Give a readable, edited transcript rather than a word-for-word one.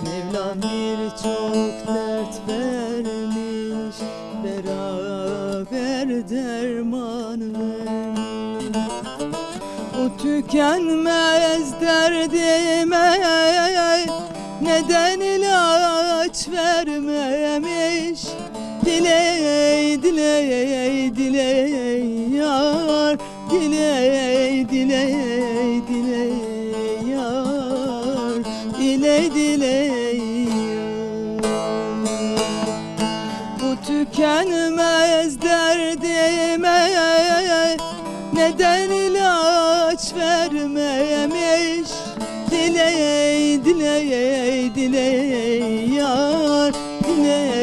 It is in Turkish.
Mevlam birçok dert vermiş, beraber derman vermiş. O tükenmez derdime neden ilaç vermemiş? Diley diley diley yar, diley diley diley yar, diley diley yar. Bu tükenmez derdime neden ilaç vermemiş? Diley diley diley yar, diley